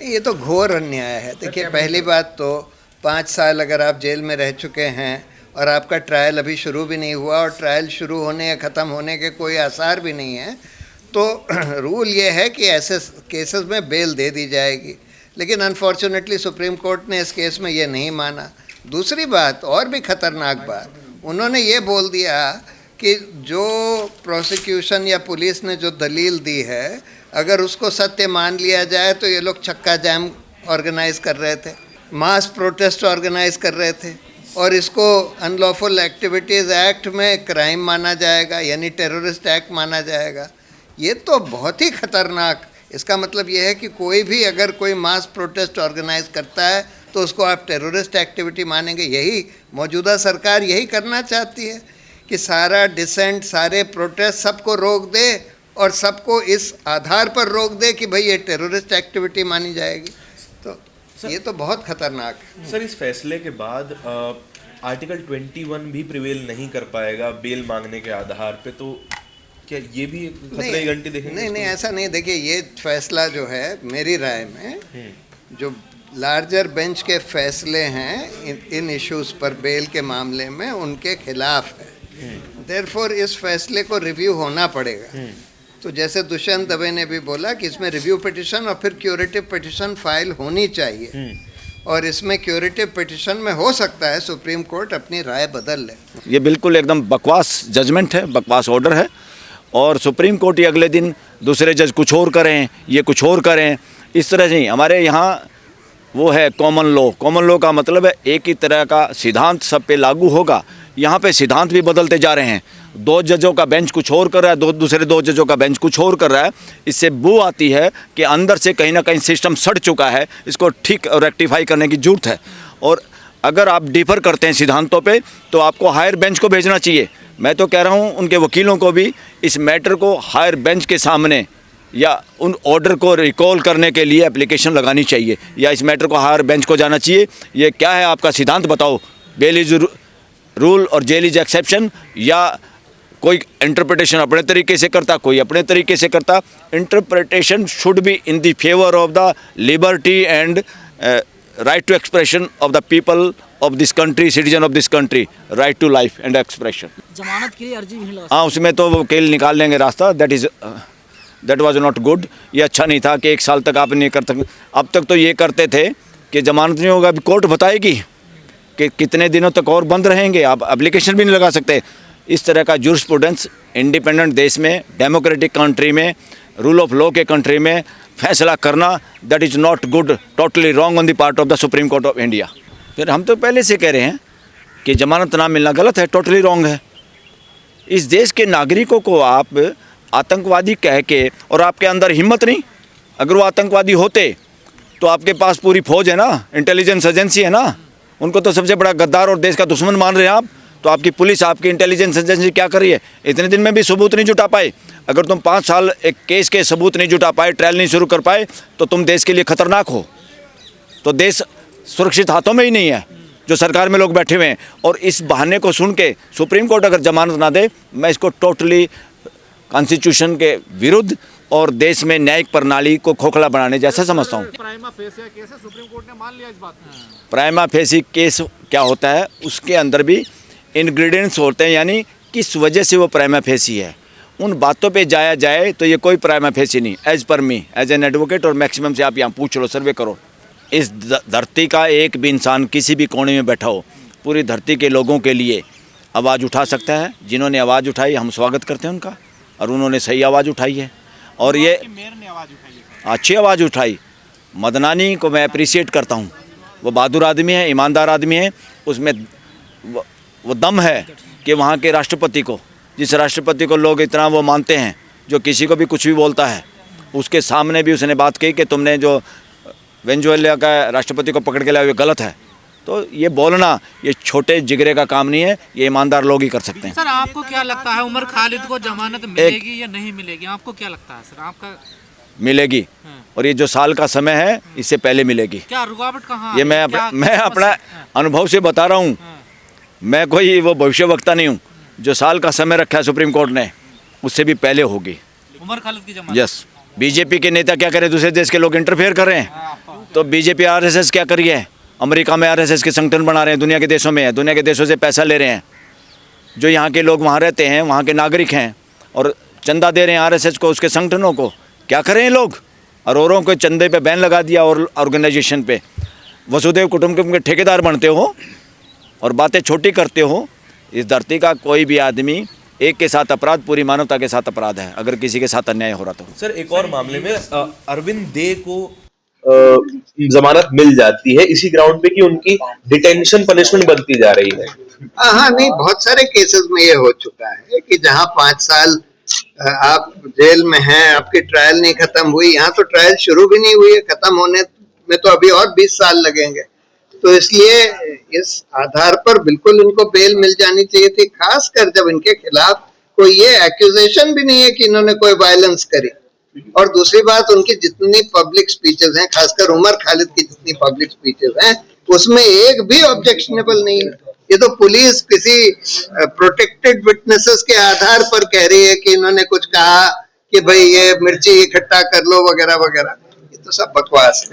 ये तो घोर अन्याय है। देखिए, पहली बात तो 5 साल अगर आप जेल में रह चुके हैं और आपका ट्रायल अभी शुरू भी नहीं हुआ और ट्रायल शुरू होने या ख़त्म होने के कोई आसार भी नहीं है, तो रूल ये है कि ऐसे केसेस में बेल दे दी जाएगी। लेकिन अनफॉर्चुनेटली सुप्रीम कोर्ट ने इस केस में ये नहीं माना। दूसरी बात, और भी ख़तरनाक बात, उन्होंने ये बोल दिया कि जो प्रोसिक्यूशन या पुलिस ने जो दलील दी है, अगर उसको सत्य मान लिया जाए तो ये लोग चक्का जाम ऑर्गेनाइज कर रहे थे, मास प्रोटेस्ट ऑर्गेनाइज कर रहे थे, और इसको अनलॉफुल एक्टिविटीज़ एक्ट में क्राइम माना जाएगा, यानी टेररिस्ट एक्ट माना जाएगा। ये तो बहुत ही ख़तरनाक। इसका मतलब ये है कि कोई भी अगर कोई मास प्रोटेस्ट ऑर्गेनाइज करता है तो उसको आप टेररिस्ट एक्टिविटी मानेंगे। यही मौजूदा सरकार यही करना चाहती है कि सारा डिसेंट, सारे प्रोटेस्ट सबको रोक दे और सबको इस आधार पर रोक दे कि भाई ये टेररिस्ट एक्टिविटी मानी जाएगी। तो ये तो बहुत खतरनाक है। सर, इस फैसले के बाद आर्टिकल 21 भी प्रिवेल नहीं कर पाएगा बेल मांगने के आधार पे, तो क्या ये भी खतरे की घंटी देखेंगे? नहीं, ऐसा नहीं। देखिए, ये फैसला जो है मेरी राय में जो लार्जर बेंच के फैसले हैं इन इश्यूज पर बेल के मामले में, उनके खिलाफ है। देयरफॉर इस फैसले को रिव्यू होना पड़ेगा। तो जैसे दुष्यंत दवे ने भी बोला कि इसमें रिव्यू पिटिशन और फिर क्यूरेटिव पिटिशन फाइल होनी चाहिए, और इसमें क्यूरेटिव पिटिशन में हो सकता है सुप्रीम कोर्ट अपनी राय बदल ले। ये बिल्कुल एकदम बकवास जजमेंट है, बकवास ऑर्डर है, और सुप्रीम कोर्ट ये अगले दिन दूसरे जज कुछ और करें, ये कुछ और करें, इस तरह से नहीं। हमारे यहाँ वो है कॉमन लॉ। कॉमन लॉ का मतलब है एक ही तरह का सिद्धांत सब पे लागू होगा। यहाँ पे सिद्धांत भी बदलते जा रहे हैं। 2 जजों का बेंच कुछ और कर रहा है, दूसरे 2 जजों का बेंच कुछ और कर रहा है। इससे बू आती है कि अंदर से कहीं ना कहीं सिस्टम सड़ चुका है। इसको ठीक और रेक्टिफाई करने की ज़रूरत है। और अगर आप डिफर करते हैं सिद्धांतों पे तो आपको हायर बेंच को भेजना चाहिए। मैं तो कह रहा हूँ उनके वकीलों को भी इस मैटर को हायर बेंच के सामने या उन ऑर्डर को रिकॉल करने के लिए एप्लीकेशन लगानी चाहिए, या इस मैटर को हायर बेंच को जाना चाहिए। ये क्या है आपका सिद्धांत बताओ, बेल इज रूल और जेल इज एक्सेप्शन, या कोई इंटरप्रिटेशन अपने तरीके से करता, कोई अपने तरीके से करता। Interpretation should be in the favour of the liberty and right to expression of the people of this country, citizen of this country, right to life and expression. जमानत के लिए अर्जी भी लगा, हाँ, उसमें तो वकील निकाल लेंगे रास्ता। That was not good. ये अच्छा नहीं था कि 1 साल तक आप नहीं कर सकते। अब तक तो ये करते थे कि जमानत नहीं होगा, अभी कोर्ट बताएगी कि कितने दिनों तक और बंद रहेंगे, आप एप्लीकेशन भी नहीं लगा सकते। इस तरह का जूरिस्प्रूडेंस इंडिपेंडेंट देश में, डेमोक्रेटिक कंट्री में, रूल ऑफ लॉ के कंट्री में फैसला करना, that is not good, totally wrong on the part of the supreme court of India. फिर हम तो पहले से कह रहे हैं कि जमानत ना मिलना गलत है, टोटली रॉन्ग है। इस देश के नागरिकों को आप आतंकवादी कह के, और आपके अंदर हिम्मत नहीं, अगर वो आतंकवादी होते तो आपके पास पूरी फौज है ना, इंटेलिजेंस एजेंसी है ना, उनको तो सबसे बड़ा गद्दार और देश का दुश्मन मान रहे हैं आप। तो आपकी पुलिस, आपकी इंटेलिजेंस एजेंसी क्या कर रही है? इतने दिन में भी सबूत नहीं जुटा पाए। अगर तुम 5 साल एक केस के सबूत नहीं जुटा पाए, ट्रायल नहीं शुरू कर पाए, तो तुम देश के लिए खतरनाक हो। तो देश सुरक्षित हाथों में ही नहीं है, जो सरकार में लोग बैठे हुए हैं। और इस बहाने को सुन के सुप्रीम कोर्ट अगर जमानत ना दे, मैं इसको टोटली कॉन्स्टिट्यूशन के विरुद्ध और देश में न्यायिक प्रणाली को खोखला बनाने जैसा समझता हूँ। प्राइमा फेसी केस है, सुप्रीम कोर्ट ने मान लिया इस बात में। प्राइमा फेसी केस क्या होता है, उसके अंदर भी इंग्रेडिएंट्स होते हैं, यानी किस वजह से वो प्राइमा फेसी है। उन बातों पे जाया जाए तो ये कोई प्राइमा फेसी नहीं। As per me, as an advocate, और मैक्सिमम से आप यहाँ पूछ लो, सर्वे करो, इस धरती का एक भी इंसान किसी भी कोने में बैठा हो, पूरी धरती के लोगों के लिए आवाज़ उठा सकता है। जिन्होंने आवाज़ उठाई, हम स्वागत करते हैं उनका, और उन्होंने सही आवाज़ उठाई है। और ये मेयर ने आवाज़ उठाई है, अच्छी आवाज़ उठाई। मदनानी को मैं अप्रिशिएट करता हूँ, वो बहादुर आदमी है, ईमानदार आदमी है। उसमें वो दम है कि वहाँ के राष्ट्रपति को, जिस राष्ट्रपति को लोग इतना वो मानते हैं, जो किसी को भी कुछ भी बोलता है, उसके सामने भी उसने बात कही कि तुमने जो वेनेजुएला का राष्ट्रपति को पकड़ के लाया वो गलत है। तो ये बोलना, ये छोटे जिगरे का काम नहीं है, ये ईमानदार लोग ही कर सकते हैं। सर आपको क्या लगता है उमर खालिद को जमानत मिलेगी या नहीं मिलेगी? आपको क्या लगता है सर? आपका मिलेगी, और ये जो साल का समय है इससे पहले मिलेगी। क्या रुकावट कहाँ? ये मैं अपना अनुभव से बता रहा हूँ, मैं कोई वो भविष्यवक्ता नहीं हूँ। जो साल का समय रखा है सुप्रीम कोर्ट ने, उससे भी पहले होगी उमर खालिद की जमानत। यस। बीजेपी के नेता क्या करें, दूसरे देश के लोग इंटरफेयर कर रहे हैं। तो बीजेपी आरएसएस क्या करी है? अमेरिका में आरएसएस के संगठन बना रहे हैं, दुनिया के देशों में है, दुनिया के देशों से पैसा ले रहे हैं। जो यहाँ के लोग वहाँ रहते हैं, वहाँ के नागरिक हैं और चंदा दे रहे हैं आरएसएस को, उसके संगठनों को। क्या करें लोग? औरों के चंदे पे बैन लगा दिया और ऑर्गेनाइजेशन पे। वसुदेव कुटुंबकम के ठेकेदार बनते हो और बातें छोटी करते हो। इस धरती का कोई भी आदमी एक के साथ अपराध पूरी मानवता के साथ अपराध है, अगर किसी के साथ अन्याय हो रहा तो। सर एक और मामले में अरविंद दे को जमानत मिल जाती है इसी ग्राउंड पे कि उनकी डिटेंशन पनिशमेंट बनती जा रही है। हाँ नहीं, बहुत सारे केसेस में ये हो चुका है कि जहाँ 5 साल आप जेल में हैं, आपकी ट्रायल नहीं खत्म हुई। यहाँ तो ट्रायल शुरू भी नहीं हुई है, खत्म होने में तो अभी और 20 साल लगेंगे। तो इसलिए इस आधार पर बिल्कुल इनको बेल मिल जानी चाहिए थी, खासकर जब इनके खिलाफ कोई ये एक्यूजेशन भी नहीं है कि इन्होंने कोई वायलेंस करी। और दूसरी बात, उनकी जितनी पब्लिक स्पीचेस हैं, खासकर उमर खालिद की जितनी पब्लिक स्पीचेस हैं, उसमें एक भी ऑब्जेक्शनेबल नहीं है। ये तो पुलिस किसी प्रोटेक्टेड विटनेसेस के आधार पर कह रही है कि इन्होंने कुछ कहा कि भाई ये मिर्ची इकट्ठा कर लो वगैरह वगैरह। ये तो सब बकवास है।